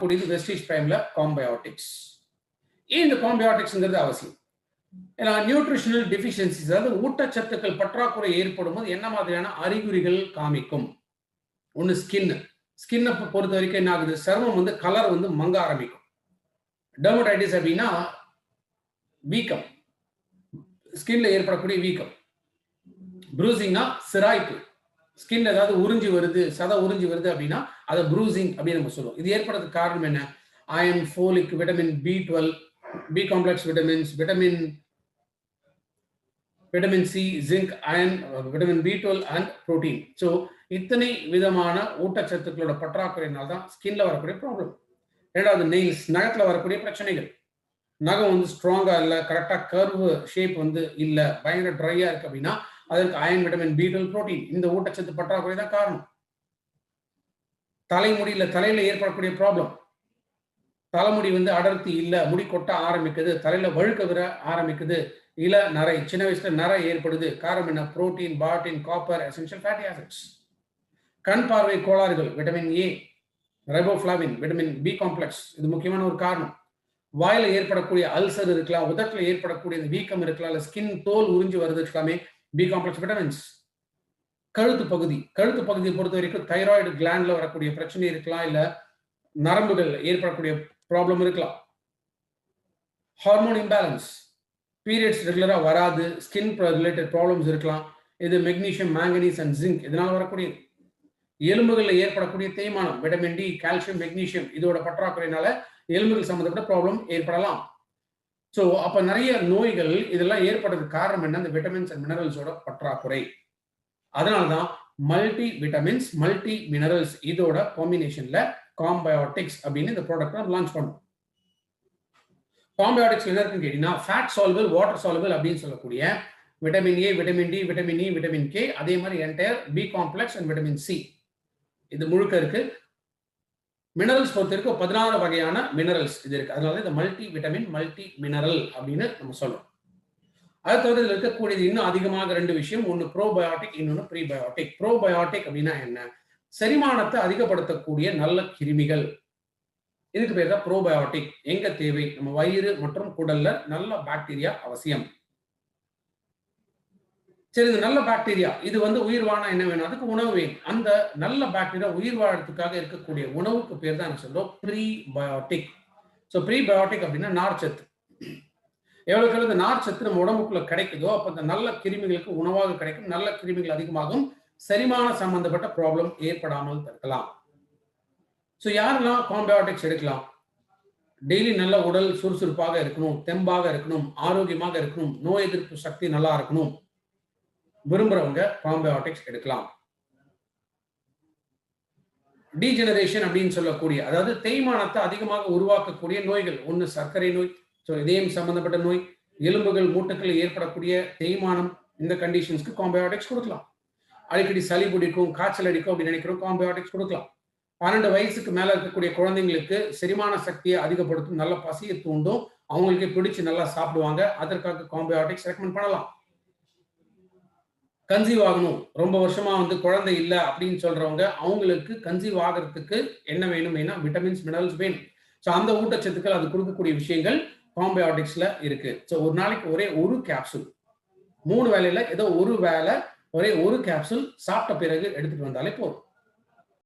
கூடியது வெஸ்டீஜ் பிரைம்ல காம்பயோட்டிக்ஸ். ஏன் இந்த காம்பயோட்டிக்ஸ்ங்கிறது அவசியம்? ஏன்னா நியூட்ரிஷனல் டெஃபிஷியன்சிஸ், அதாவது ஊட்டச்சத்துக்கள் பற்றாக்குறை ஏற்படும் போது என்ன மாதிரியான அறிகுறிகள் காமிக்கும்? ஒன்று ஸ்கின்னை பொறுத்த வரைக்கும் என்ன ஆகுது? சருமம் வந்து கலர் வந்து மங்க ஆரம்பிக்கும். டெர்மடைட்டிஸ் அப்படின்னா வீக்கம், ஸ்கின்ல ஏற்படக்கூடிய வீக்கம். ப்ரூசிங்னா சிராய்ப்பு, ஸ்கின் ஏதாவது உறிஞ்சி வருது, சதை உறிஞ்சி வருது அப்படின்னா அதை ப்ரூசிங் அப்படின்னு நம்ம சொல்லுவோம். இது ஏற்படுறதுக்கு காரணம் என்ன? Iron, folic, vitamin B12, B complex vitamins, vitamin C, zinc, iron, vitamin B12 and protein. So இத்தனை விதமான ஊட்டச்சத்துக்களோட பற்றாக்குறையினால் தான் ஸ்கின்ல வரக்கூடிய ப்ராப்ளம். ரெண்டாவது நெயில்ஸ், நகத்துல வரக்கூடிய பிரச்சனைகள். நகம் வந்து ஸ்ட்ராங்கா இல்லை, கரெக்டாக கர்வ் ஷேப் வந்து இல்லை, பயங்கர ட்ரையா இருக்கு அப்படின்னா அதற்கு அயன், விட்டமின் B12, புரோட்டீன், இந்த ஊட்டச்சத்து பற்றாக்குறை தான் காரணம். தலையில ஏற்படக்கூடிய ப்ராப்ளம், தலைமுடி வந்து அடர்த்தி இல்லை, முடி கொட்ட ஆரம்பிக்குது, தலையில வழுக்க விட ஆரம்பிக்குது, நரை, சின்ன வயசுல நரை ஏற்படுது. காரணம் என்ன? புரோட்டீன், பாட்டின், காப்பர், எசென்ஷியல் ஃபேட்டி ஆசிட்ஸ். கண் பார்வை கோளாறுகள், vitamin A, riboflavin, vitamin B complex, இது முக்கியமான ஒரு காரணம். வாயில ஏற்படக்கூடிய அல்சர் இருக்கலாம், உதட்டில் ஏற்படக்கூடிய வீக்கம் இருக்கலாம், இல்லை ஸ்கின் தோல் உறிஞ்சி வருது இருக்கலாமே, பி காம்ப்ளெக்ஸ் விட்டமின்ஸ். கழுத்து பகுதியை பொறுத்த வரைக்கும் தைராய்டு கிளாண்ட்ல வரக்கூடிய பிரச்சனை இருக்கலாம், இல்ல நரம்புகள் ஏற்படக்கூடிய ப்ராப்ளம் இருக்கலாம். ஹார்மோன் இம்பேலன்ஸ், பீரியட்ஸ் ரெகுலரா வராது, ஸ்கின் ரிலேட்டட் ப்ராப்ளம்ஸ் இருக்கலாம். இது மெக்னீசியம், மேங்கனீஸ் அண்ட் ஜிங்க், இதனால வரக்கூடிய. எலும்புகளில் ஏற்படக்கூடிய தேய்மானம், விட்டமின் டி, கால்சியம், மெக்னீசியம், இதோட பற்றாக்குறையினால எலும்புகள் சம்பந்தப்பட்ட ப்ராப்ளம் ஏற்படலாம். ஸோ அப்ப நிறைய நோய்கள் இதெல்லாம் ஏற்படுறதுக்கு காரணம் என்ன? இந்த விட்டமின்ஸ் அண்ட் மினரல்ஸோட பற்றாக்குறை. அதனால்தான் மல்டி விட்டமின்ஸ், மல்டி மினரல்ஸ் இதோட காம்பினேஷன்ல காம்பயோட்டிக்ஸ் அப்படின்னு இந்த ப்ராடக்ட் லான்ச் பண்ணும். காம்பயோட்டிக்ஸ் என்ன இருக்குன்னு கேட்டீங்கன்னா, ஃபேட் சால்பிள், வாட்டர் சால்பிள் அப்படின்னு சொல்லக்கூடிய vitamin A, vitamin D, vitamin E, vitamin K, அதே மாதிரி entire B complex and vitamin C, இது முழுக்க இருக்கு. மினரல்ஸ் பொறுத்த வரைக்கும் 16 வகையான மினரல்ஸ் இது இருக்கு. அதனால இந்த மல்டி விட்டமின், மல்டி மினரல் அப்படின்னு நம்ம சொல்றோம். அதை தவிர இதில் இருக்கக்கூடியது இன்னும் அதிகமாக 2 விஷயம். ஒன்று ப்ரோபயோட்டிக், இன்னொன்று ப்ரீபயோட்டிக். ப்ரோபயோட்டிக் அப்படின்னா என்ன? செரிமானத்தை அதிகப்படுத்தக்கூடிய நல்ல கிருமிகள், இதுக்கு பேர் தான் ப்ரோபயோட்டிக். எங்க தேவை? நம்ம வயிறு மற்றும் குடல்ல நல்ல பாக்டீரியா அவசியம். சரி, இந்த நல்ல பாக்டீரியா இது வந்து உயிர் வாழ என்ன வேணும்? அதுக்கு உணவு வேணும். அந்த நல்ல பாக்டீரியா உயிர் வாழறதுக்காக இருக்கக்கூடிய உணவுக்கு பேர் தான் என்ன சொல்றோம்? ப்ரீபயோட்டிக். ஸோ ப்ரீபயோட்டிக் அப்படின்னா நார்ச்சத்து. எவ்வளவுக்கு இந்த நார்ச்சத்து நம்ம உடம்புக்குள்ள கிடைக்குதோ அப்ப அந்த நல்ல கிருமிகளுக்கு உணவாக கிடைக்கும், நல்ல கிருமிகள் அதிகமாகும், செரிமான சம்பந்தப்பட்ட ப்ராப்ளம் ஏற்படாமல் தடுக்கலாம். ஸோ யாரெல்லாம் காம்பயோட்டிக்ஸ் எடுக்கலாம்? டெய்லி நல்ல உடல் சுறுசுறுப்பாக இருக்கணும், தெம்பாக இருக்கணும், ஆரோக்கியமாக இருக்கணும், நோய் எதிர்ப்பு சக்தி நல்லா இருக்கணும் விரும்புறவங்க காம்பயோட்டிக்ஸ் எடுக்கலாம். டீஜெனரேஷன் அப்படின்னு சொல்லக்கூடிய, அதாவது தேய்மானத்தை அதிகமாக உருவாக்கக்கூடிய நோய்கள், ஒன்று சர்க்கரை நோய், ஸோ இதயம் சம்பந்தப்பட்ட நோய், எலும்புகள் மூட்டுக்கள் ஏற்படக்கூடிய தேய்மானம், இந்த கண்டிஷன்ஸ்க்கு காம்பயோட்டிக்ஸ் கொடுக்கலாம். அடிக்கடி சளி பிடிக்கும், காய்ச்சல் அடிக்கும் அப்படின்னு நினைக்கிறோம், காம்பயோட்டிக்ஸ் கொடுக்கலாம். 12 வயசுக்கு மேல இருக்கக்கூடிய குழந்தைங்களுக்கு செரிமான சக்தியை அதிகப்படுத்தும், நல்ல பசியை தூண்டும், அவங்களுக்கு பிடிச்சு நல்லா சாப்பிடுவாங்க, அதற்காக காம்பயோட்டிக்ஸ் ரெக்கமெண்ட் பண்ணலாம். கன்சீவ் ஆகணும், ரொம்ப வருஷமா வந்து குழந்தை இல்லை அப்படின்னு சொல்றவங்க, அவங்களுக்கு கன்சீவ் ஆகிறதுக்கு என்ன வேணும்? விட்டமின்ஸ், மினரல்ஸ் வேணும். ஸோ அந்த ஊட்டச்சத்துக்கள் அது கொடுக்கக்கூடிய விஷயங்கள் காம்பயோட்டிக்ஸ்ல இருக்கு. ஸோ ஒரு நாளைக்கு ஒரே ஒரு கேப்சூல், 3 வேளையில ஏதோ ஒரு வேளை ஒரே ஒரு கேப்சூல் சாப்பிட்ட பிறகு எடுத்துட்டு வந்தாலே போதும்.